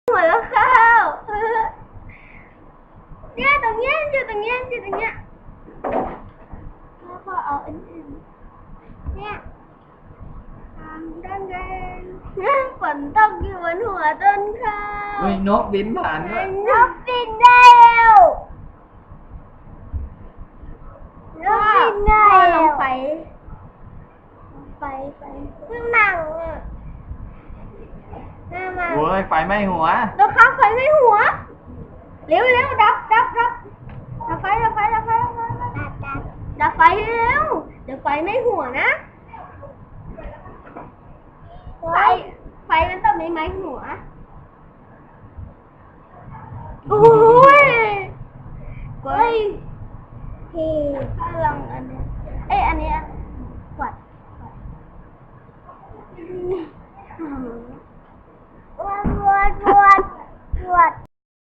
หัวแล้วข้าวเนี่ยตรงเนี้ยอยู่ตรงเนี้ยอยู่ตรงเนี้ยแล้วก็เอาอันอื่นเนี่ยทำด้านแดงฝนตกอยู่บนหัวต้นข้าว อุ้ยนกบินผ่านด้วย นกบินได้แล้วนกบินได้แล้วลงไปนั่งอ่ะนั่ง โอ้ยไฟไหม้หัว แล้วข้าวไฟไม่หัวเร็วดับไฟดับไฟเร็วเดี๋ยวไฟไม่หัวนะไฟมันต้องไม่ไหม้หัวโอ้โห